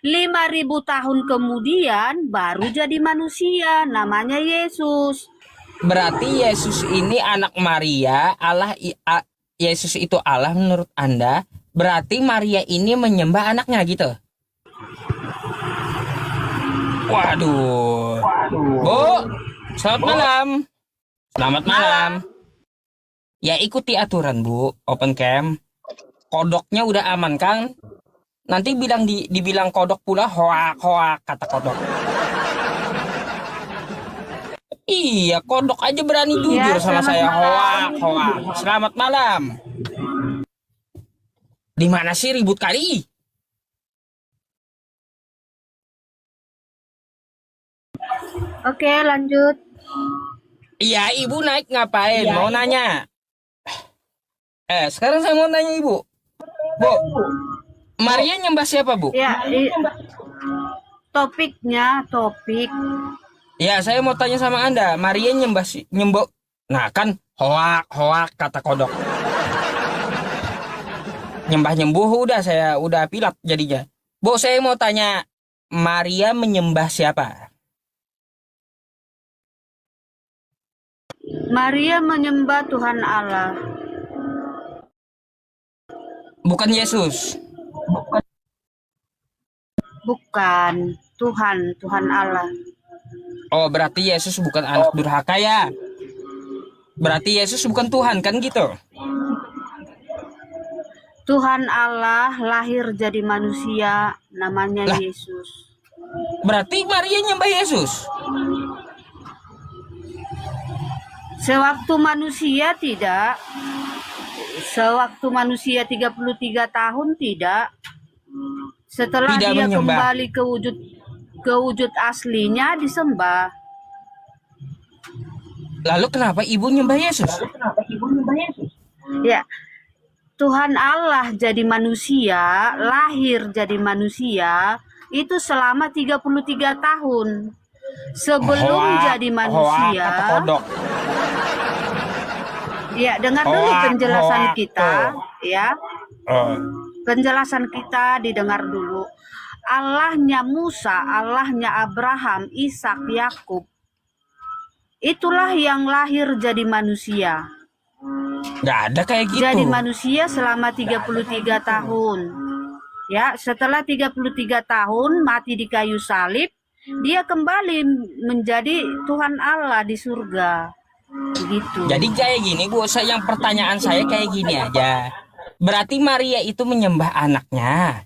5.000 tahun kemudian baru jadi manusia, namanya Yesus. Berarti Yesus ini anak Maria, Yesus itu Allah menurut Anda. Berarti Maria ini menyembah anaknya gitu. Waduh. Bu, selamat malam. Selamat malam. Ya ikuti aturan, Bu. Open cam. Kodoknya udah aman kan? Nanti dibilang kodok pula hoak hoak kata kodok. Iya, kodok aja berani jujur sama selamat saya. malam. Hoak hoak. Selamat malam. Di mana sih ribut kali? Oke, lanjut. Iya, Ibu naik ngapain? Mau nanya. Sekarang saya mau nanya Ibu. Bu, Maria nyembah siapa, Bu? Ya, topik. Ya, saya mau tanya sama Anda. Maria nyembah. Nah, kan hoak hoak kata kodok. Nyembah saya udah pilak jadinya. Bu, saya mau tanya, Maria menyembah siapa? Maria menyembah Tuhan Allah. Bukan Yesus. Bukan Tuhan Allah. Oh, berarti Yesus bukan anak durhaka ya? Berarti Yesus bukan Tuhan kan gitu? Tuhan Allah lahir jadi manusia, namanya Lah. Yesus. Berarti Maria nyembah Yesus? Sewaktu manusia tidak. Sewaktu manusia 33 tahun tidak. Setelah Tidak dia menyembah. kembali ke wujud aslinya disembah. Lalu kenapa ibu nyembah Yesus? Ya, Tuhan Allah jadi manusia, lahir jadi manusia, itu selama 33 tahun. Sebelum Hoak, jadi hoak manusia, kata kodok. ya dengar dulu Hoak, penjelasan hoak, kita, ya. Oh. Penjelasan kita didengar dulu. Allahnya Musa, Allahnya Abraham, Ishak, Yakub, itulah yang lahir jadi manusia. Nggak ada kayak gitu. Jadi manusia selama 33 tahun. Ya, setelah 33 tahun mati di kayu salib, dia kembali menjadi Tuhan Allah di surga. Begitu. Jadi kayak gini, Bu. Yang pertanyaan saya kayak gini aja. Berarti Maria itu menyembah anaknya.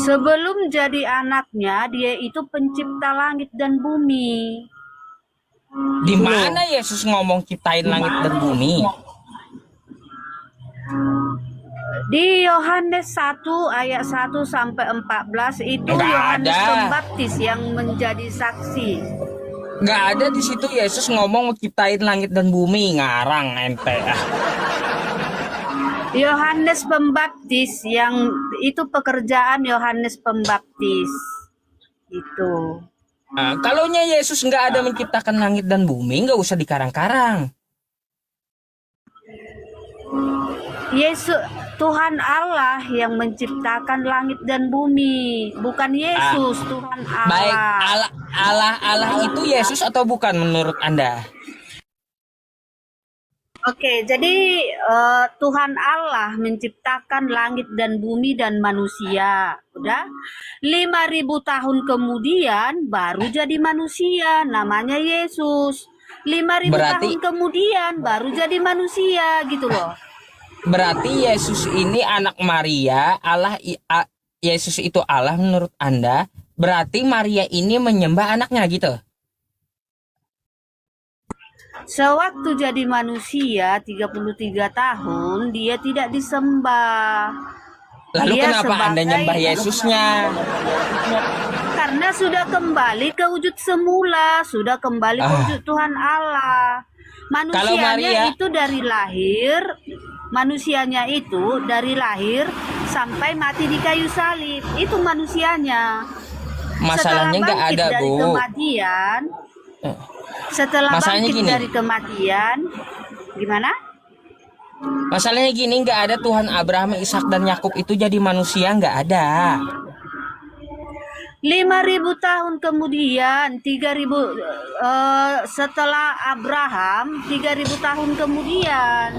Sebelum jadi anaknya, dia itu pencipta langit dan bumi. Di mana Yesus ngomong ciptain langit dan bumi? Di Yohanes 1 ayat 1 sampai 14 itu Yohanes Pembaptis yang menjadi saksi. Nggak ada di situ Yesus ngomong ciptain langit dan bumi, ngarang ente. Yohanes Pembaptis yang itu pekerjaan Yohanes Pembaptis itu. Nah, kalaunya Yesus nggak ada menciptakan langit dan bumi, nggak usah dikarang-karang. Yesus Tuhan Allah yang menciptakan langit dan bumi, bukan Yesus. Tuhan Allah. Baik, Allah itu Yesus atau bukan menurut Anda? Oke, jadi Tuhan Allah menciptakan langit dan bumi dan manusia. Udah 5.000 tahun kemudian baru jadi manusia, namanya Yesus. 5.000 tahun kemudian baru jadi manusia gitu loh. Berarti Yesus ini anak Maria, Yesus itu Allah menurut Anda. Berarti Maria ini menyembah anaknya gitu. Sewaktu jadi manusia 33 tahun dia tidak disembah. Lalu Dia kenapa Anda nyembah Yesusnya? Karena sudah kembali ke wujud semula, sudah kembali ke wujud Tuhan Allah. Manusianya itu dari lahir, manusianya itu dari lahir sampai mati di kayu salib. Itu manusianya. Masalahnya nggak ada, dari Bu. Kematian, setelah Masalahnya bangkit gini. dari kematian, gimana? Masalahnya gini, nggak ada Tuhan Abraham, Ishak dan Yakub itu jadi manusia, nggak ada. 5.000 tahun kemudian, 3.000 setelah Abraham, 3.000 tahun kemudian.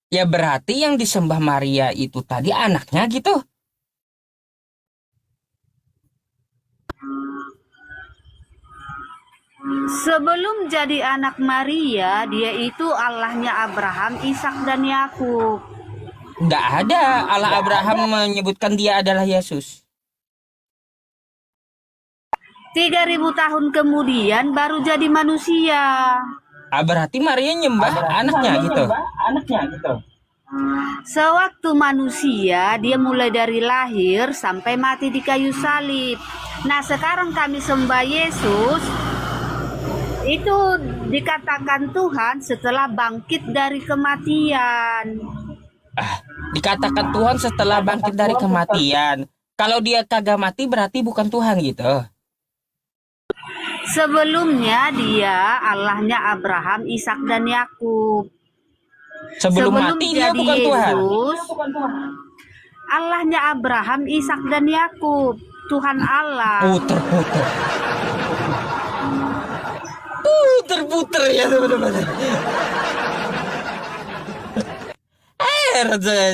Ya berarti yang disembah Maria itu tadi anaknya gitu. Sebelum jadi anak Maria, dia itu Allahnya Abraham, Ishak dan Yakub. Nggak ada. Allah Abraham menyebutkan dia adalah Yesus. 3.000 tahun kemudian baru jadi manusia. Berarti Maria nyembah anaknya gitu. Sewaktu manusia, dia mulai dari lahir sampai mati di kayu salib. Nah, sekarang kami sembah Yesus, itu dikatakan Tuhan setelah bangkit dari kematian. Dikatakan Tuhan setelah bangkit dari kematian. Kalau dia kagak mati berarti bukan Tuhan gitu. Sebelumnya dia Allahnya Abraham, Ishak dan Yakub. Sebelum mati dia jadi bukan Tuhan. Yesus, Allahnya Abraham, Ishak dan Yakub, Tuhan Allah. Puter ya teman-teman.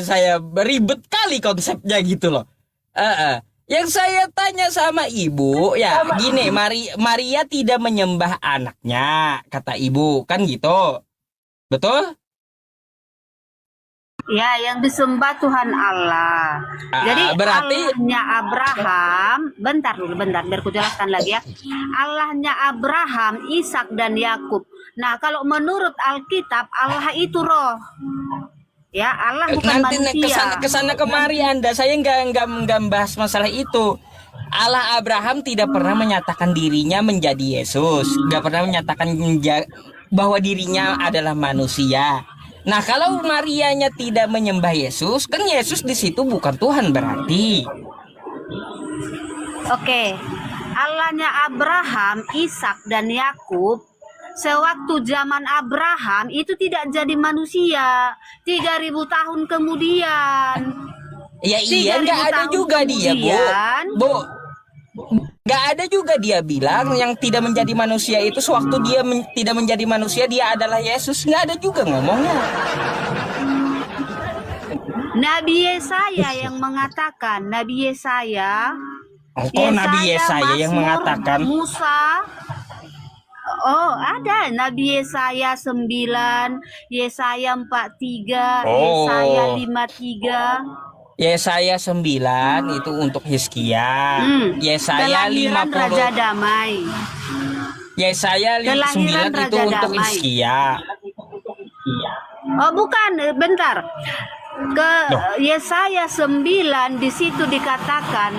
Saya ribet kali konsepnya gitu loh. Yang saya tanya sama ibu, ya gini, Maria tidak menyembah anaknya, kata ibu, kan gitu. Betul? Ya, yang disembah Tuhan Allah. Jadi berarti Allahnya Abraham, bentar biar ku jelaskan lagi ya. Allahnya Abraham, Ishak dan Yakub. Nah, kalau menurut Alkitab, Allah itu roh. Ya, Allah bukan nanti manusia. kesana kemari Anda, saya nggak bahas masalah itu. Allah Abraham tidak pernah menyatakan dirinya menjadi Yesus, nggak pernah menyatakan bahwa dirinya adalah manusia. Nah, kalau Marianya tidak menyembah Yesus, kan Yesus di situ bukan Tuhan berarti. Oke, Allahnya Abraham, Ishak dan Yakub. Sewaktu zaman Abraham itu tidak jadi manusia. 3.000 tahun kemudian. Ya iya, nggak ada juga dia, Bu. Nggak ada juga dia bilang yang tidak menjadi manusia itu sewaktu dia tidak menjadi manusia dia adalah Yesus. Nggak ada juga ngomongnya. Nabi Yesaya yang mengatakan, Nabi Yesaya. Nabi Yesaya yang mengatakan. Musa. Oh, ada Nabi Yesaya 9, Yesaya 43, Yesaya 53. Yesaya 9 itu untuk Hizkia. Yesaya 50 Raja Damai. Yesaya 9 itu untuk Hizkia. Oh, bukan, bentar. Yesaya 9 di situ dikatakan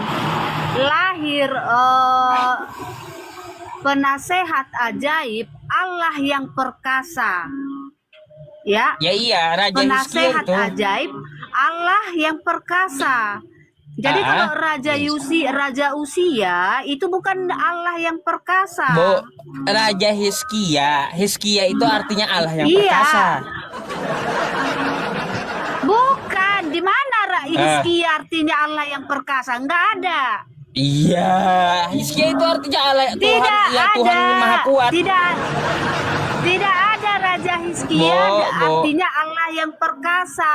lahir penasehat ajaib, Allah yang perkasa. Ya. Ya iya, Raja penasehat itu. Ajaib, Allah yang perkasa. Jadi kalau Raja Usia itu bukan Allah yang perkasa. Bu, Raja Hizkia itu artinya Allah yang perkasa. Bukan, di mana Hizkia artinya Allah yang perkasa? Enggak ada. Iya, Hizkia itu artinya Allah Tuhan Maha Kuat. Tidak ada Raja Hizkia artinya Allah yang perkasa.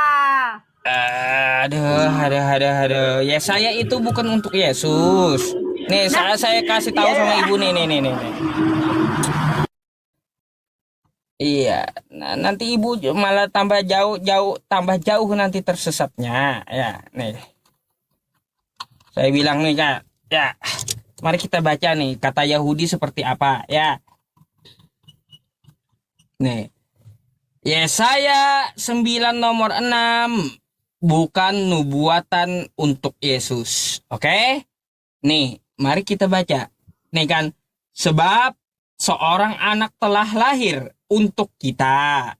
Aduh. Yesaya itu bukan untuk Yesus. Nih, saya kasih tahu sama ibu nih. Iya, nah, nanti ibu malah tambah jauh nanti tersesatnya. Ya, nih. Saya bilang nih, Kak. Ya, mari kita baca nih kata Yahudi seperti apa, ya. Nih. Yesaya 9 nomor 6 bukan nubuatan untuk Yesus. Oke? Nih, mari kita baca. Nih kan, sebab seorang anak telah lahir untuk kita.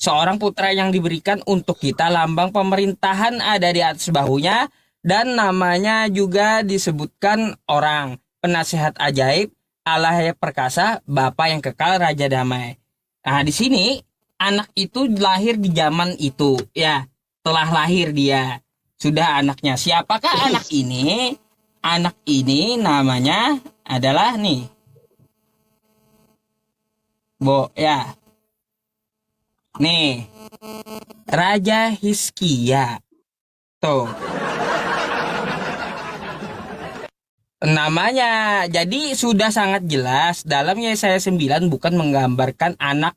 Seorang putra yang diberikan untuk kita, lambang pemerintahan ada di atas bahunya. Dan namanya juga disebutkan orang, penasehat ajaib, Allah yang perkasa, Bapa yang kekal, Raja damai. Nah, di sini anak itu lahir di zaman itu, ya. Telah lahir dia. Sudah anaknya. Siapakah anak ini? Anak ini namanya adalah nih. Ya. Nih. Raja Hizkia. Tuh. Namanya. Jadi sudah sangat jelas dalam Yesaya 9 bukan menggambarkan anak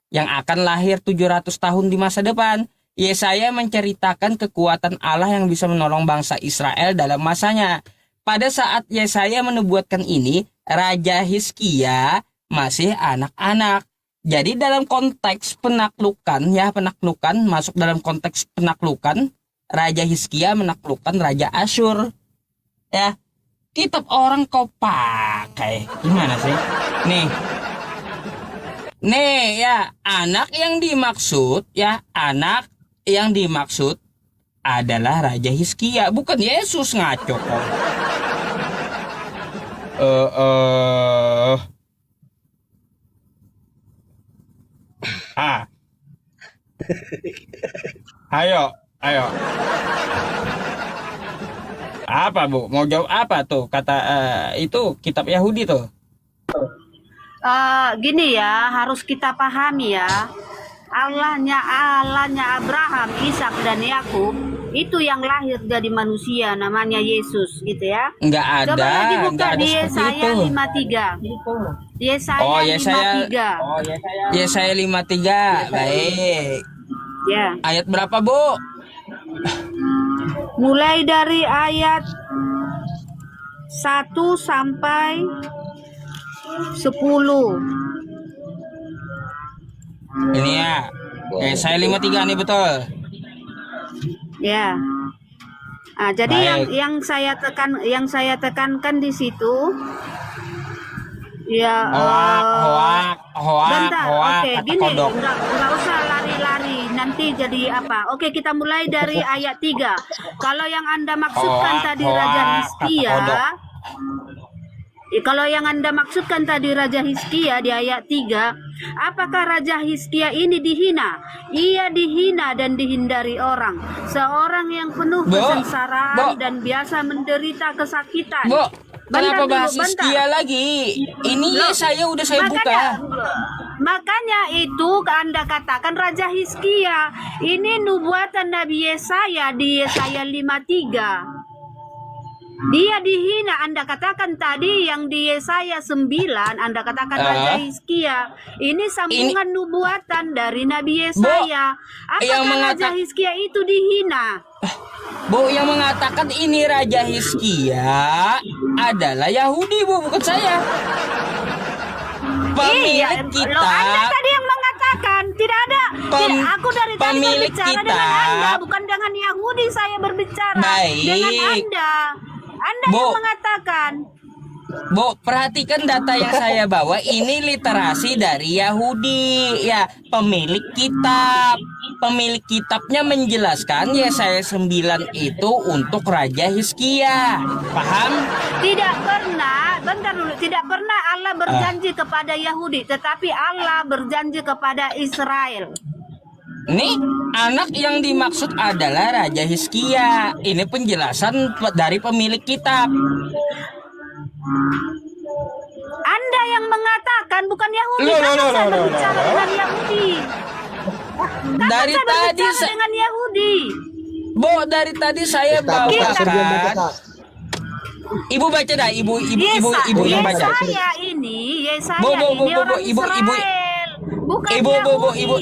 yang akan lahir 700 tahun di masa depan. Yesaya menceritakan kekuatan Allah yang bisa menolong bangsa Israel dalam masanya. Pada saat Yesaya menubuatkan ini, Raja Hizkia masih anak-anak. Jadi dalam konteks penaklukan, masuk dalam konteks penaklukan, Raja Hizkia menaklukkan Raja Asyur. Ya, kitab orang kau pakai. Gimana sih? Nih ya, anak yang dimaksud adalah Raja Hizkia, bukan Yesus, ngaco kok. Ayo. Apa Bu? Mau jawab apa tuh? Kata itu kitab Yahudi tuh. Gini ya, harus kita pahami ya. Allahnya Abraham, Ishak dan Yakub itu yang lahir jadi manusia, namanya Yesus, gitu ya. Enggak ada. Coba lagi buka enggak ada di seperti Yesaya itu. 53. Yesaya 53. Yesaya 53. Baik. Ya. Ayat berapa, Bu? Mulai dari ayat 1 sampai 10. Ini ya. Yesaya 53 nih betul. Ya. Jadi Baik. yang saya tekankan di situ ya bentar. Oke, kata gini, kodok. enggak usah lari-lari nanti jadi apa. Oke, kita mulai dari ayat 3. Kalau yang Anda maksudkan tadi Raja Hizkia, kalau yang Anda maksudkan tadi Raja Hizkia di ayat 3, apakah Raja Hizkia ini dihina? Ia dihina dan dihindari orang. Seorang yang penuh kesengsaraan dan biasa menderita kesakitan. Bu, kenapa bahas Hizkia lagi? Ini saya udah saya buka. Makanya itu Anda katakan Raja Hizkia. Ini nubuatan Nabi Yesaya di Yesaya 53. Dia dihina, Anda katakan tadi yang di Yesaya 9, Anda katakan Raja Hizkia. Ini sambungan nubuatan dari Nabi Yesaya. Apakah Raja Hizkia itu dihina? Bu, yang mengatakan ini Raja Hizkia adalah Yahudi, Bu, bukan saya. Pemilik kitab. Anda tadi yang mengatakan tidak ada. Aku dari tadi berbicara dengan Anda, bukan dengan Yahudi saya berbicara. Dengan Anda. Anda yang mengatakan. Bu, perhatikan data yang saya bawa. Ini literasi dari Yahudi. Ya, pemilik kitab. Pemilik kitabnya menjelaskan Yesaya 9 itu untuk Raja Hizkia. Paham? Tidak pernah, bentar dulu. Tidak pernah Allah berjanji kepada Yahudi. Tetapi Allah berjanji kepada Israel. Nih, anak yang dimaksud adalah Raja Hizkia. Ini penjelasan dari pemilik kitab. Anda yang mengatakan, bukan Yahudi. Saya berbicara dengan Yahudi. Dari tadi dengan Yahudi. Bu, dari tadi saya bawakan. Ibu baca dah, ibu yang baca. Yesaya ini orang Israel. Bukan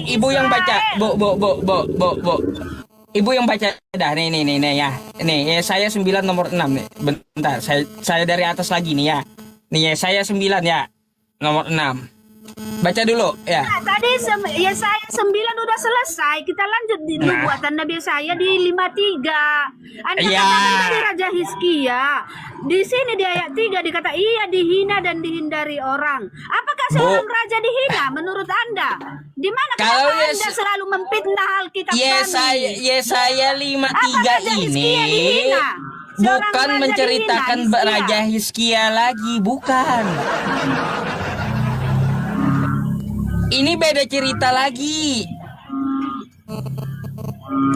ibu yang baca. Bu. Ibu yang baca dah nih ya. Nih, saya 9 nomor 6 nih. Bentar, saya dari atas lagi nih ya. Nih, saya 9 ya. Nomor 6. Baca dulu ya. Nah, tadi Yesaya 9 udah selesai. Kita lanjut di nubuatan Nabi Yesaya di 53. Anda katakan tadi Raja Hizkia. Di sini di ayat 3 dikata ia dihina dan dihindari orang. Apakah seorang raja dihina menurut Anda? Di mana kalau Anda selalu memfitnah Alkitab kami? Yesaya 53 ini bukan menceritakan Raja Hizkia lagi, bukan. Ini beda cerita lagi.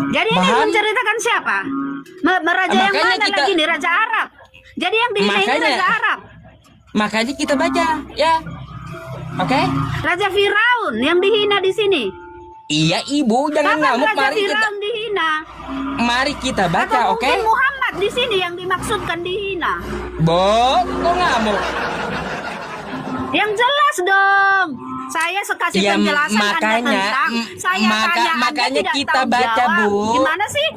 Jadi ini Paham? menceritakan siapa? Raja yang Makanya mana kita- lagi nih? Raja Arab. Jadi yang dihina ini Makanya- Raja Arab. Makanya kita baca, ya. Oke? Raja Firaun yang dihina di sini. Iya, Ibu, jangan Kapan ngamuk. Raja Firaun dihina? Mari kita baca, Atau oke? mungkin Muhammad di sini yang dimaksudkan dihina? Bo, kok ngamuk? Yang jelas dong. Saya kasih Ya, penjelasan makanya- Anda tentang saya tanya makanya Anda tidak kita tahu baca, jawab. Bu. Gimana sih?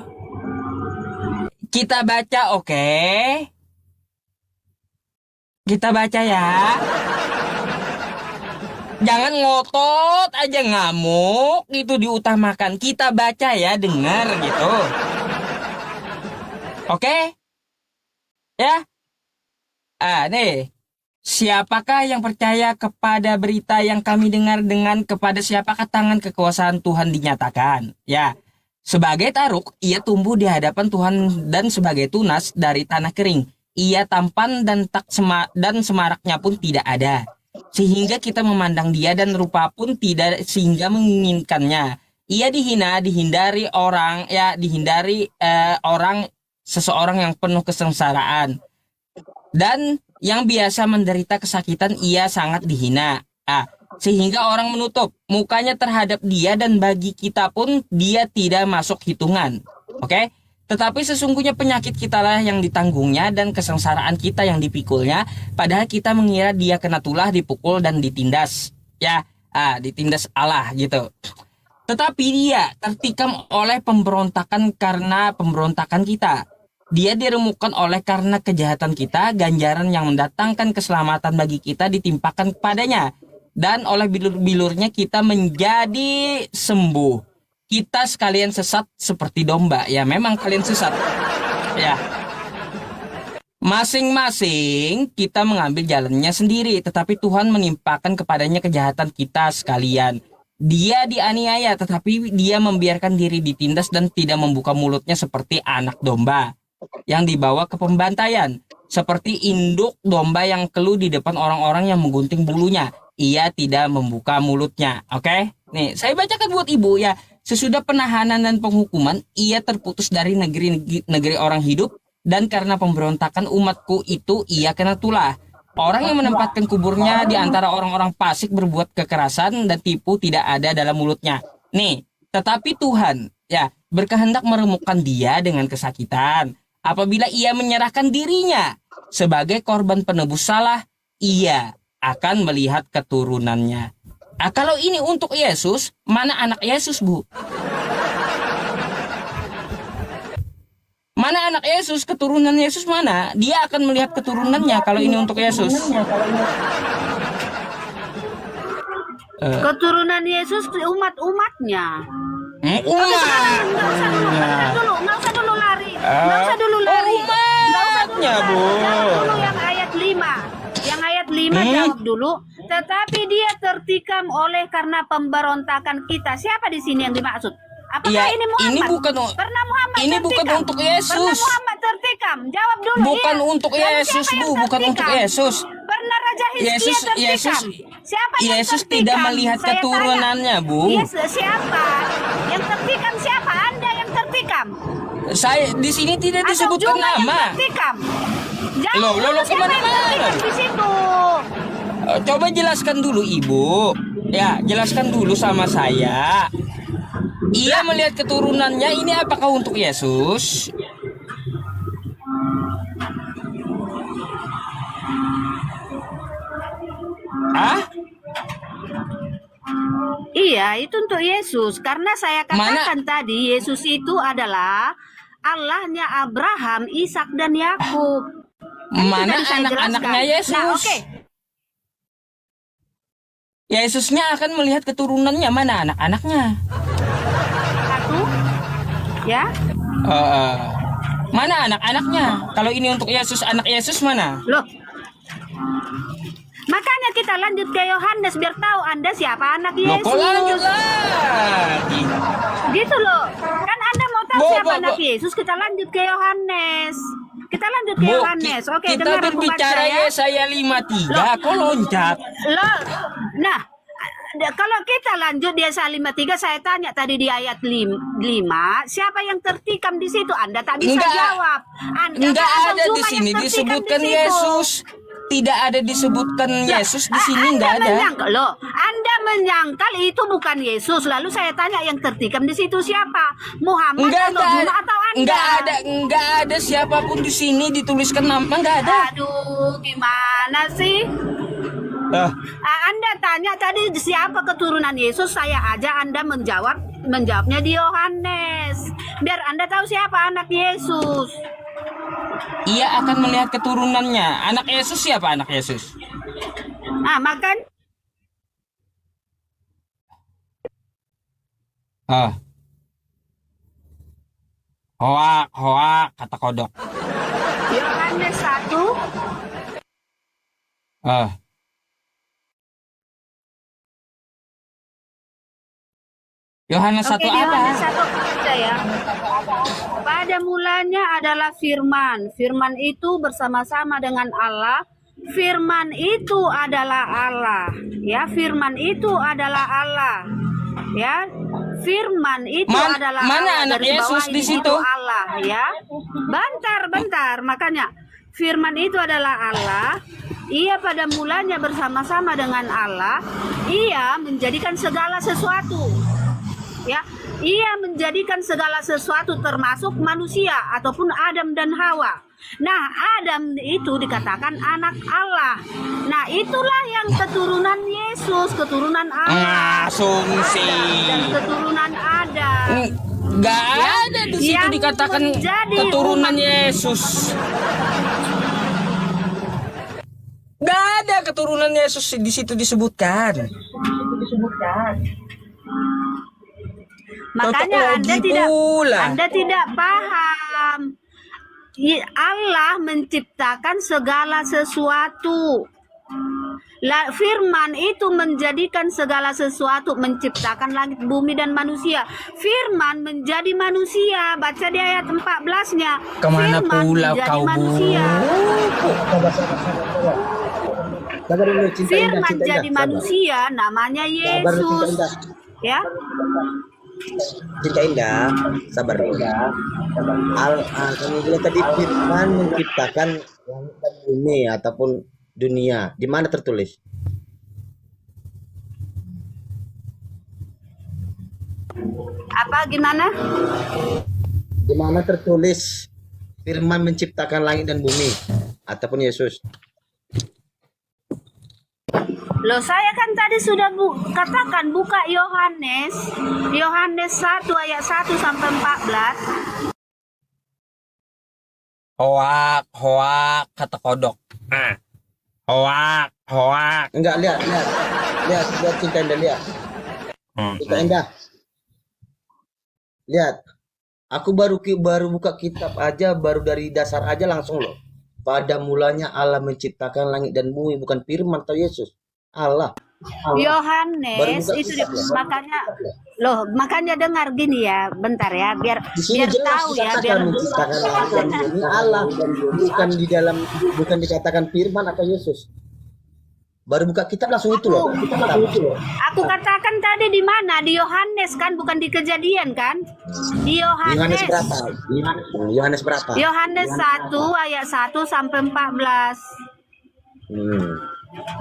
Kita baca, oke? Kita baca ya. Jangan ngotot aja ngamuk, itu diutamakan. Kita baca ya, dengar gitu. Oke? Ya? Nih. Siapakah yang percaya kepada berita yang kami dengar dengan kepada siapakah tangan kekuasaan Tuhan dinyatakan? Ya. Sebagai taruk, ia tumbuh di hadapan Tuhan dan sebagai tunas dari tanah kering. Ia tampan dan dan semaraknya pun tidak ada. Sehingga kita memandang dia dan rupa pun tidak sehingga menginginkannya. Ia dihindari orang, seseorang yang penuh kesengsaraan. Dan yang biasa menderita kesakitan ia sangat dihina. Sehingga orang menutup mukanya terhadap dia dan bagi kita pun dia tidak masuk hitungan. Oke? Tetapi sesungguhnya penyakit kitalah yang ditanggungnya dan kesengsaraan kita yang dipikulnya. Padahal kita mengira dia kena tulah, dipukul dan ditindas. Ya, ditindas Allah gitu. Tetapi dia tertikam oleh pemberontakan karena pemberontakan kita. Dia diremukkan oleh karena kejahatan kita, ganjaran yang mendatangkan keselamatan bagi kita ditimpakan kepadanya. Dan oleh bilur-bilurnya kita menjadi sembuh. Kita sekalian sesat seperti domba. Ya, memang kalian sesat. Ya. Masing-masing kita mengambil jalannya sendiri, tetapi Tuhan menimpakan kepadanya kejahatan kita sekalian. Dia dianiaya, tetapi dia membiarkan diri ditindas dan tidak membuka mulutnya seperti anak domba yang dibawa ke pembantaian, seperti induk domba yang keluh di depan orang-orang yang menggunting bulunya. Ia tidak membuka mulutnya. Oke? Nih, saya bacakan buat Ibu ya. Sesudah penahanan dan penghukuman, ia terputus dari negeri orang hidup, dan karena pemberontakan umatku itu ia kena tulah. Orang yang menempatkan kuburnya di antara orang-orang fasik berbuat kekerasan dan tipu tidak ada dalam mulutnya. Nih, tetapi Tuhan ya berkehendak meremukkan dia dengan kesakitan. Apabila ia menyerahkan dirinya sebagai korban penebus salah, ia akan melihat keturunannya. Kalau ini untuk Yesus, mana anak Yesus, Bu? Mana anak Yesus, keturunan Yesus mana? Dia akan melihat keturunannya kalau ini untuk Yesus. Keturunan Yesus umat-umatnya. Nggak usah dulu lari. Nggak usah dulu lari. Umatnya, Bu. Jawab dulu yang ayat 5. Yang ayat 5 jawab dulu. Tetapi dia tertikam oleh karena pemberontakan kita. Siapa di sini yang dimaksud? Apakah Ya, ini Muhammad? ini bukan Pernah Muhammad ini tertikam? bukan untuk Yesus. Pernah Muhammad tertikam? Jawab dulu. Bukan iya. untuk Lalu Yesus, siapa yang Bu, bukan tertikam? untuk Yesus. Pernah Raja Hizkia tertikam? Siapa yang Yesus tertikam? tidak melihat Saya keturunannya, tanya. Bu. Yes, siapa? Yang tertikam siapa? Anda yang tertikam? Saya di sini tidak Atau disebutkan juga yang nama. tertikam? Jawab Loh, dulu siapa yang kemana-mana? tertikam di situ? Coba jelaskan dulu, Ibu. Ya, jelaskan dulu sama saya. Ia melihat keturunannya, ini apakah untuk Yesus? Hah? Iya, itu untuk Yesus. Karena saya katakan tadi, Yesus itu adalah Allahnya Abraham, Ishak dan Yakub. Mana Tadi saya anak-anaknya jelaskan. Yesus? Nah, oke. Yesusnya akan melihat keturunannya, mana anak-anaknya? Satu, ya. Mana anak-anaknya? Kalau ini untuk Yesus, anak Yesus mana? Loh. Makanya kita lanjut ke Yohanes biar tahu Anda siapa anak Loh, Yesus. kok lanjut lagi? Gitu loh. Kan Anda mau tahu Bu, siapa Bu, anak Bu. Yesus, kita lanjut ke Yohanes. Kita lanjut ke Bu, Yohanes. Oke, kita dengar aku baca berbicara ya. Yesaya 53, kok loncat? Loh. Nah, kalau kita lanjut di Yesaya 53, saya tanya tadi di ayat 5, siapa yang tertikam di situ? Anda tak bisa Enggak. jawab. Anda Enggak Abang ada di Zuma yang sini tertikam disebutkan di situ. Yesus. Tidak ada disebutkan Yesus di sini, enggak ada. Anda menyangkal itu bukan Yesus. Lalu saya tanya yang tertikam di situ siapa? Muhammad atau Zuma atau Anda? Enggak ada siapapun di sini dituliskan nama, enggak ada. Aduh, gimana sih? Anda tanya tadi siapa keturunan Yesus, saya aja Anda menjawabnya di Yohanes. Biar Anda tahu siapa anak Yesus. Ia akan melihat keturunannya. Anak Yesus siapa anak Yesus? Makan. Hoak kata kodok. Yohanes 1. Yohanes 1 Oke, apa? Yohanes 1 aja ya. Pada mulanya adalah firman. Firman itu bersama-sama dengan Allah. Firman itu adalah Allah. Ya, firman itu adalah Allah. Ya. Firman itu adalah mana Allah. anak Dari Yesus bawah di ini situ? itu Allah, ya. Bentar. Makanya firman itu adalah Allah. Ia pada mulanya bersama-sama dengan Allah. Ia menjadikan segala sesuatu. Ya, ia menjadikan segala sesuatu termasuk manusia ataupun Adam dan Hawa. Nah, Adam itu dikatakan anak Allah. Nah, itulah yang keturunan Yesus, keturunan Allah. Asumsi. Dan keturunan Adam. Enggak ada di situ Yang dikatakan menjadi keturunan umat. Yesus. Enggak ada keturunan Yesus di situ disebutkan. Makanya Tautologi pula. Anda tidak paham. Allah menciptakan segala sesuatu. Firman itu menjadikan segala sesuatu, menciptakan langit, bumi, dan manusia. Firman menjadi manusia. Baca di ayat 14-nya. Kemana Firman pula menjadi kau, Bu? manusia. Sabar dulu, cinta indah, Firman cinta jadi indah, manusia, namanya sabar dulu, cinta Yesus. indah. Ya. Cinta indah, sabar dulu. Kamu bilang tadi firman menciptakan langit dan bumi ataupun dunia. Di mana tertulis? Apa gimana? Di mana tertulis firman menciptakan langit dan bumi ataupun Yesus? Loh, saya kan tadi sudah katakan buka Yohanes 1 ayat 1 sampai 14. Hoak kata kodok. Hoak. Enggak, lihat cinta indah, lihat. Cinta indah. Lihat. Aku baru buka kitab aja, baru dari dasar aja langsung loh. Pada mulanya Allah menciptakan langit dan bumi, bukan firman atau Yesus. Allah. Yohanes itu makanya dengar gini ya, bentar ya, biar Di sini jelas tahu ya, dikatakan menciptakan langit dan bumi Allah, bukan dikatakan firman atau Yesus. Baru buka kitab langsung itu loh. Aku katakan tadi di mana? Di Yohanes kan, bukan di Kejadian kan? Di Yohanes Yohanes. berapa? Yohanes berapa? Yohanes 1 ayat 1 sampai 14.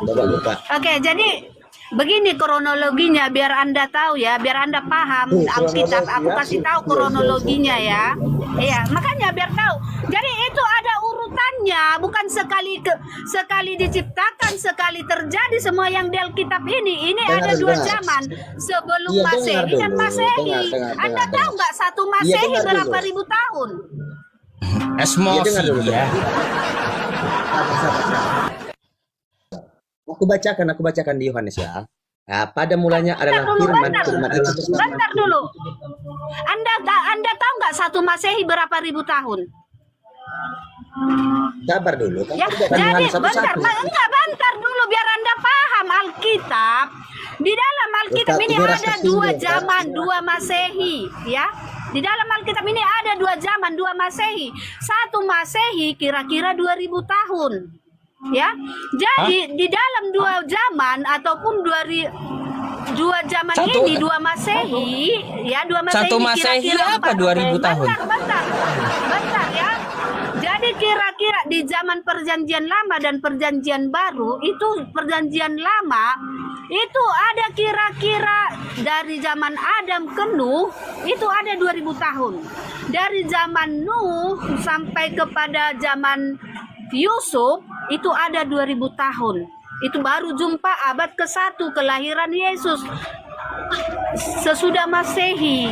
Coba buka. Oke, jadi begini kronologinya biar Anda tahu ya, biar Anda paham Alkitab. Aku kasih tahu kronologinya ya. Iya, makanya biar tahu. Jadi itu ada urutannya, bukan sekali diciptakan, sekali terjadi semua yang di Alkitab ini. Ini ada dua zaman, sebelum Iya, Masehi dengar dan dulu. Masehi. Dengar. Anda tahu nggak satu Masehi dengar berapa dulu. ribu tahun? Esmosi Iya, dengar dulu, ya. Aku bacakan di Yohanes ya. Nah, pada mulanya adalah firman itu bersama. Bentar dulu. Anda tahu nggak satu Masehi berapa ribu tahun? Sabar dulu. Kan Ya, kerjakan jadi Yohanes satu-satu. bentar dulu biar Anda paham Alkitab. Di dalam Alkitab Ustaz, ini ini ada rasa dua singgung, zaman, kan? dua Masehi, ya. Di dalam Alkitab ini ada dua zaman, dua Masehi. Satu Masehi kira-kira 2000 tahun. Ya. Jadi di dalam dua zaman ataupun dua zaman Satu- ini, dua Masehi, ya dua Masehi. Satu ini Masehi kira-kira apa 2000 tahun? Bentar ya. Jadi kira-kira di zaman perjanjian lama dan perjanjian baru itu perjanjian lama itu ada kira-kira dari zaman Adam ke Nuh itu ada 2000 tahun. Dari zaman Nuh sampai kepada zaman Yusuf itu ada 2000 tahun. Itu baru jumpa abad ke-1 kelahiran Yesus sesudah Masehi.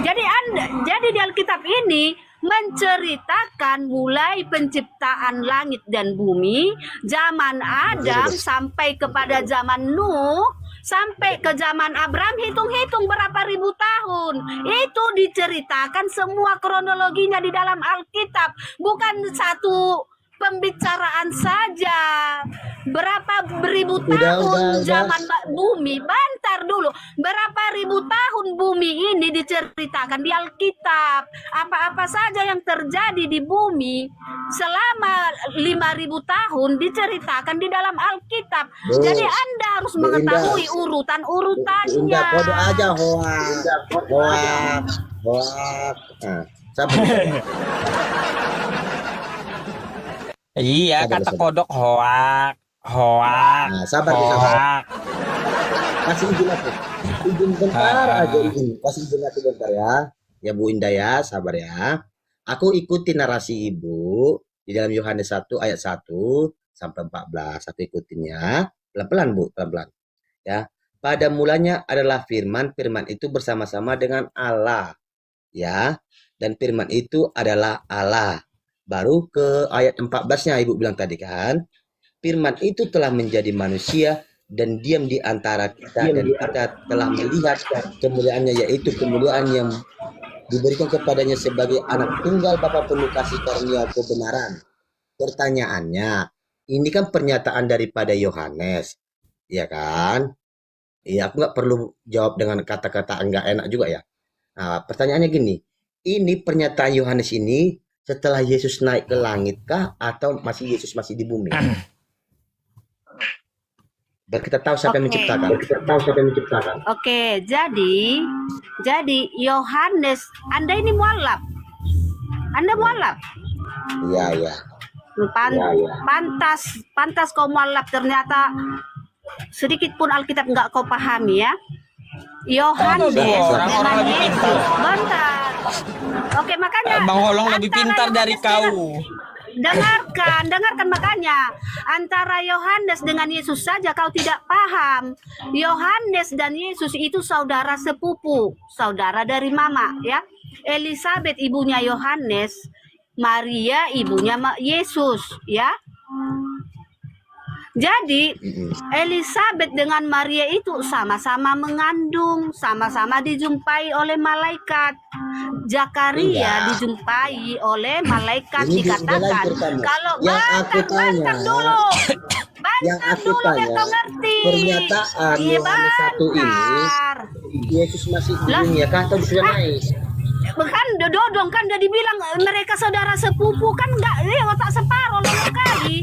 Jadi di Alkitab ini menceritakan mulai penciptaan langit dan bumi, zaman Adam sampai kepada zaman Nuh, sampai ke zaman Abraham, hitung-hitung berapa ribu tahun. Itu diceritakan semua kronologinya di dalam Alkitab, bukan satu pembicaraan saja. Berapa ribu tahun zaman bumi, bentar dulu, berapa ribu tahun bumi ini diceritakan di Alkitab. Apa-apa saja yang terjadi di bumi selama 5000 tahun diceritakan di dalam Alkitab. Jadi Anda harus mengetahui urutan-urutannya. Indah, kode aja hoak. Nah, sabar. Iya, Sabar, kata sabar. kodok hoak. Nah, sabar. Hoak. Kasih izin aku. Izin bentar aja izin. Kasih izin aku bentar ya. Ya Bu Indah ya, sabar ya. Aku ikuti narasi Ibu di dalam Yohanes 1 ayat 1 sampai 14. Aku ikutin ya. Pelan-pelan Bu, pelan-pelan. Ya. Pada mulanya adalah firman, firman itu bersama-sama dengan Allah. Ya. Dan firman itu adalah Allah. Baru ke ayat 14-nya Ibu bilang tadi kan. Firman itu telah menjadi manusia dan diam di antara kita dan kita telah melihat kemuliaannya, yaitu kemuliaan yang diberikan kepadanya sebagai anak tunggal Bapa penuh kasih karunia kebenaran. Pertanyaannya, ini kan pernyataan daripada Yohanes, ya kan? Iya, aku nggak perlu jawab dengan kata-kata enggak enak juga ya. Nah, pertanyaannya gini, ini pernyataan Yohanes ini setelah Yesus naik ke langit kah atau Yesus masih di bumi? Biar kita tahu siapa yang menciptakan. Oke, jadi Yohanes, Anda ini mualaf. Anda mualaf. Iya. Pantas kau mualaf, ternyata sedikit pun Alkitab nggak kau pahami ya. Yohanes Orang-orang lebih pintar. Bentar. Oke, makanya Bang Holong lebih antara pintar dari Yohanes dengan- kau. Dengarkan makanya antara Yohanes dengan Yesus saja kau tidak paham. Yohanes dan Yesus itu saudara sepupu, saudara dari mama ya. Elisabeth ibunya Yohanes, Maria ibunya Yesus ya. Jadi Elisabeth dengan Maria itu sama-sama mengandung, sama-sama dijumpai oleh malaikat. Zakaria dijumpai oleh malaikat. Ini Dikatakan lain pertama. kalau Yang aku bantar dulu. Yang aku Dulu biar tanya, kau ngerti. pernyataan Iya, Yohanes 1 ini, bentar. Yesus masih di dunia kah atau sudah naik? Kan dodong kan udah dibilang mereka saudara sepupu kan enggak, ya otak separuh lalu kali.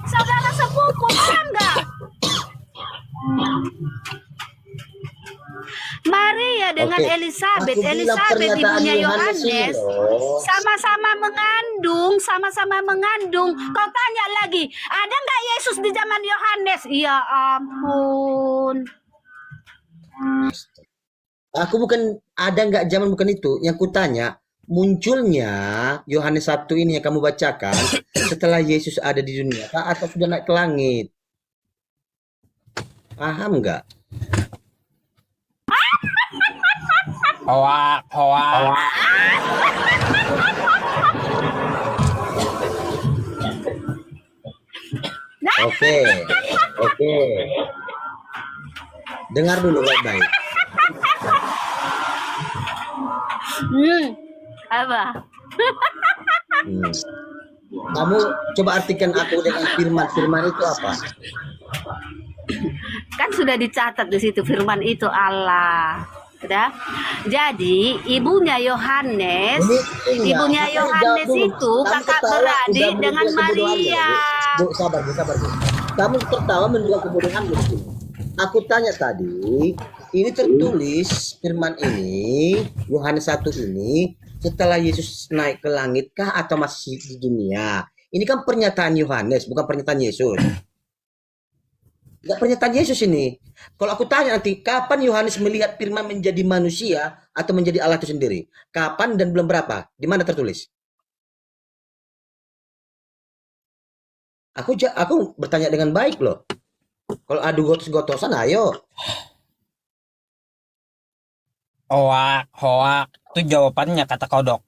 Saudara sepupu kan enggak? Maria dengan Oke, Elisabeth, aku bilang Elisabeth pernyataan ibunya Yohanes ini Yohanes, loh. sama-sama mengandung. Kau tanya lagi, ada nggak Yesus di zaman Yohanes? Ya ampun. Aku bukan ada nggak zaman bukan itu. Yang kutanya munculnya Yohanes 1 ini yang kamu bacakan setelah Yesus ada di dunia kah atau sudah naik ke langit? Paham nggak? Hoak. Oke. Dengar dulu baik-baik. Apa? Kamu coba artikan aku dengan firman. Firman itu apa? Kan sudah dicatat di situ firman itu Allah. Sudah. Jadi ibunya Yohanes, ibunya Yohanes itu kakak beradik dengan Maria. Bu, sabar. Kamu tertawa menduga kebodohan Bu. aku tanya tadi, ini tertulis firman ini, Yohanes 1 ini, setelah Yesus naik ke langit kah atau masih di dunia? Ini kan pernyataan Yohanes, bukan pernyataan Yesus. Enggak pernyataan Yesus ini. Kalau aku tanya nanti, kapan Yohanes melihat firman menjadi manusia atau menjadi Allah itu sendiri? Kapan dan bulan berapa? Di mana tertulis? Aku bertanya dengan baik loh. Kalau adu gotos-gotosan, ayo. Hoak. Itu jawabannya kata kodok.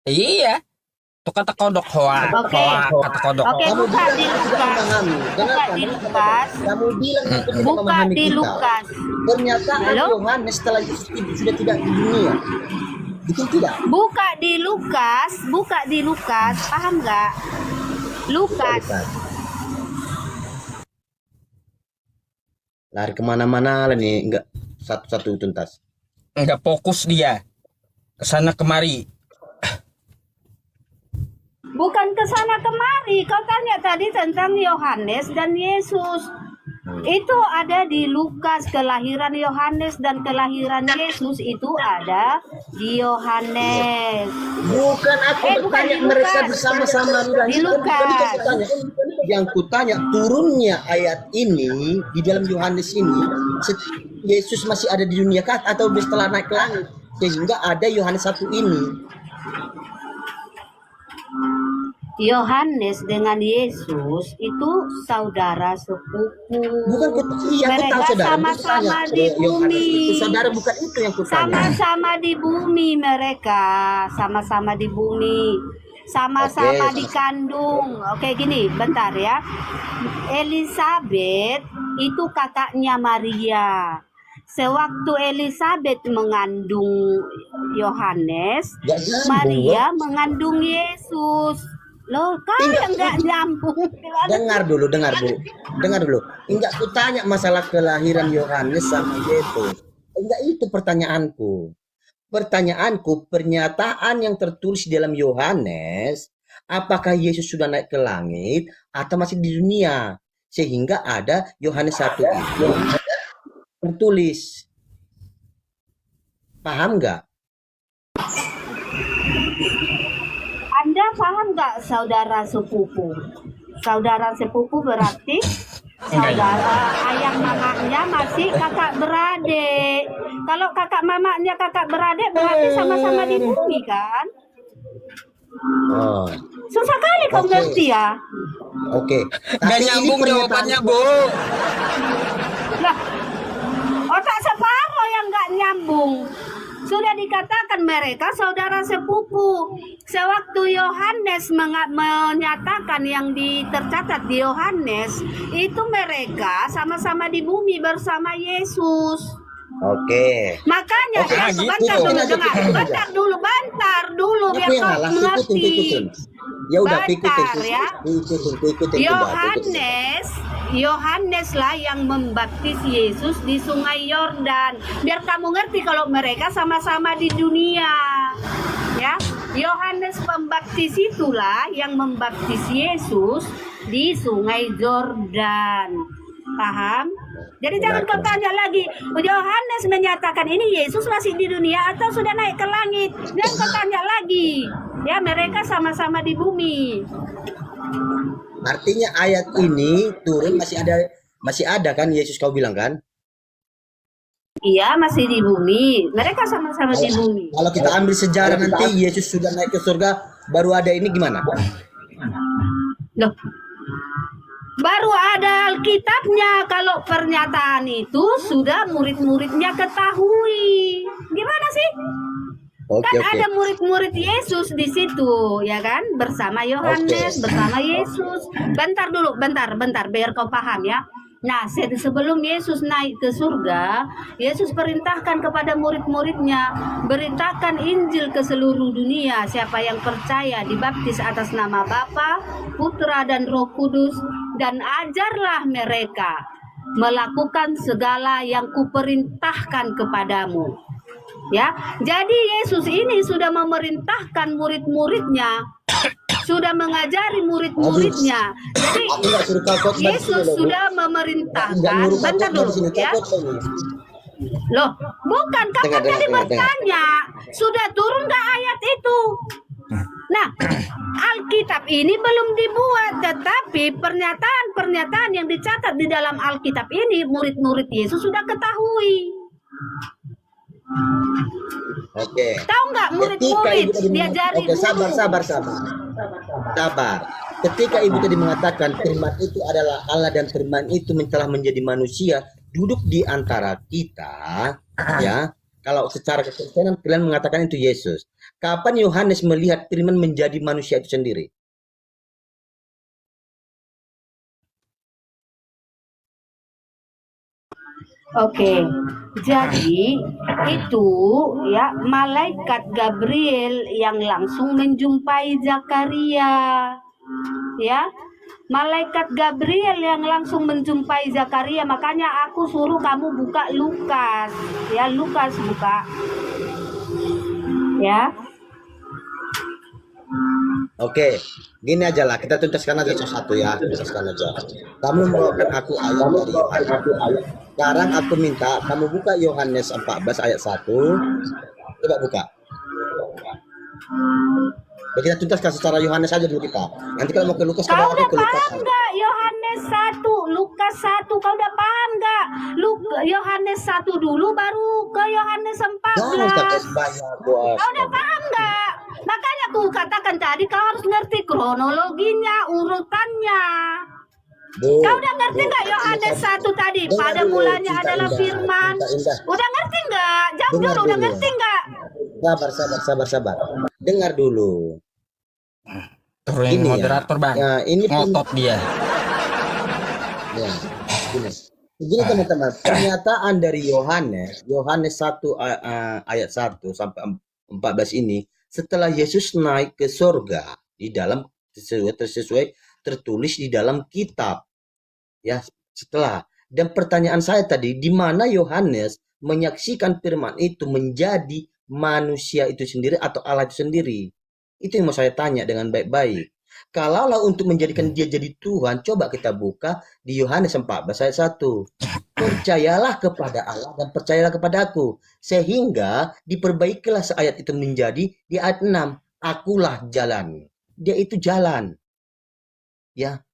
Iya. Itu kata kodok hoak. Oke. Hoak kata kodok. Oke, Kamu buka bilang di itu tidak Lukas. memahami. Buka di Lukas. Kamu bilang itu tidak Buka memahami di kita. Lukas. Pernyataan Halo? Yohanes setelah Yesus itu sudah tidak di dunia. Betul tidak? Buka di Lukas, paham nggak? Lukas. Lari kemana-mana lah nih, enggak satu-satu tuntas. Enggak fokus dia. Kesana kemari. Bukan ke sana kemari. Kau tanya tadi tentang Yohanes dan Yesus. Itu ada di Lukas, kelahiran Yohanes dan kelahiran Yesus itu ada di Yohanes. Bukan aku Bukan bertanya di mereka Lukas. bersama-sama Di Lukas. Yang kutanya turunnya ayat ini di dalam Yohanes ini, Yesus masih ada di dunia kah atau setelah naik ke langit? Sehingga ada Yohanes 1 ini. Yohanes dengan Yesus itu saudara sepupu. Bukan iya, aku tahu Mereka saudara. sama-sama Aku di tanya, Yohanes itu bumi. saudara, bukan itu yang kutanya. Sama-sama di bumi mereka, sama-sama di bumi. Sama-sama Oke, dikandung. Oke, gini, bentar ya. Elizabeth itu kakaknya Maria. Sewaktu Elizabeth mengandung Yohanes, Nggak nyambung, Maria mengandung Yesus. Loh, kau yang nggak nyambung. Dengar dulu Bu. Enggak kutanya masalah kelahiran Yohanes sama Yesus. Enggak itu pertanyaanku. Pertanyaanku, pernyataan yang tertulis di dalam Yohanes, apakah Yesus sudah naik ke langit atau masih di dunia? Sehingga ada Yohanes 1 itu tertulis. Paham nggak? Anda paham nggak saudara sepupu? Saudara sepupu berarti saudara ayah mamanya masih kakak beradik. Kalau kakak mamanya kakak beradik berarti sama-sama di bumi kan? Oh, Susah kali kau Oke. ngerti ya. oke. Nggak Tapi ini nyambung pernyataan- jawabannya, Bu. Lah, otak separuh yang nggak nyambung. Sudah dikatakan mereka saudara sepupu. Sewaktu Yohanes menyatakan yang tercatat di Yohanes, itu mereka sama-sama di bumi bersama Yesus. Oke. Makanya Oke, ya, gitu bentar dong. dulu, dengar. Bentar dulu biar Aku yang kau ngalah, mengerti. ikutin. Ya udah, Bentar, ya. ikutin. Yohanes lah yang membaptis Yesus di Sungai Yordan. Biar kamu ngerti kalau mereka sama-sama di dunia. Ya, Yohanes Pembaptis itulah yang membaptis Yesus di Sungai Yordan. Paham? Jadi jangan kau tanya lagi, Yohanes menyatakan ini Yesus masih di dunia atau sudah naik ke langit. Dan kau tanya lagi. Ya, mereka sama-sama di bumi. Artinya ayat ini turun masih ada kan Yesus kau bilang kan? Iya, masih di bumi. Mereka sama-sama di bumi. Kalau kita ambil sejarah nanti Yesus sudah naik ke surga, baru ada ini gimana? Loh. Baru ada Alkitabnya. Kalau pernyataan itu sudah murid-muridnya ketahui. Gimana sih? Kan ada murid-murid Yesus di situ, ya kan? Bersama Yohanes, bersama Yesus. Bentar dulu, bentar, biar kau paham ya. Nah, sebelum Yesus naik ke surga, Yesus perintahkan kepada murid-muridnya, beritakan Injil ke seluruh dunia. Siapa yang percaya dibaptis atas nama Bapa, Putra dan Roh Kudus, dan ajarlah mereka melakukan segala yang kuperintahkan kepadamu. Ya, jadi Yesus ini sudah memerintahkan murid-muridnya sudah mengajari murid-muridnya. Jadi Aku nggak suruh kau khotbah di sini Yesus loh, Bu. sudah Aku nggak memerintahkan, nyuruh kau bentar khotbah di dulu sini. Kau ya. khotbah ini. Loh, bukan, kamu Dengar, tadi dengar. bertanya, sudah turun nggak ayat itu? Nah, Alkitab ini belum dibuat, tetapi pernyataan-pernyataan yang dicatat di dalam Alkitab ini murid-murid Yesus sudah ketahui. Oke. Tahu nggak Ketika murid-murid ibu tadi diajari Oke, sabar, dulu. sabar, sabar. Sabar. Ketika ibu tadi mengatakan firman itu adalah Allah dan firman itu telah menjadi manusia, duduk di antara kita, ya. Kalau secara kekristenan kalian mengatakan itu Yesus. Kapan Yohanes melihat firman menjadi manusia itu sendiri? Oke, jadi itu ya malaikat Gabriel yang langsung menjumpai Zakaria, ya. Malaikat Gabriel yang langsung menjumpai Zakaria, makanya aku suruh kamu buka Lukas, ya Lukas buka, ya. Oke, gini aja lah, kita tuntaskan aja satu ya, tuntaskan aja. Kamu membawakan aku ayat dari Yohanes. Sekarang aku minta kamu buka Yohanes 14 ayat 1. Coba buka. Jadi kita tuntaskan secara Yohanes aja dulu kita. Nanti kalau mau ke Lukas, Kau kalau udah aku ke Lukas. paham nggak Yohanes 1, Lukas 1, kau udah paham nggak? Yohanes 1 dulu baru ke Yohanes Jangan takut 14. banyak, bos. Kau udah paham nggak? Makanya aku katakan tadi kau harus ngerti kronologinya, urutannya. Bu, Kau udah ngerti Bu, nggak Yohanes 1 tadi? Dengar Pada dulu, mulanya Cinta adalah Indah. firman. Cinta Indah. Udah ngerti nggak? Jawab Dengar dulu, udah dulu. ngerti nggak? Sabar. Dengar dulu. Turunin Ini ya. moderator bang. Ya, ini pun Ngotot dia. ya. Begini teman-teman, pernyataan dari Yohanes 1 ayat 1 sampai 14 ini, setelah Yesus naik ke surga di dalam sesuai tertulis di dalam kitab. Ya, setelah. Dan pertanyaan saya tadi, di mana Yohanes menyaksikan firman itu menjadi manusia itu sendiri atau Allah itu sendiri? Itu yang mau saya tanya dengan baik-baik. Kalaulah untuk menjadikan dia jadi Tuhan, coba kita buka di Yohanes 14 ayat 1. Percayalah kepada Allah dan percayalah kepada aku. Sehingga diperbaikilah ayat itu menjadi di ayat 6. Akulah jalan. Dia itu jalan. Ya,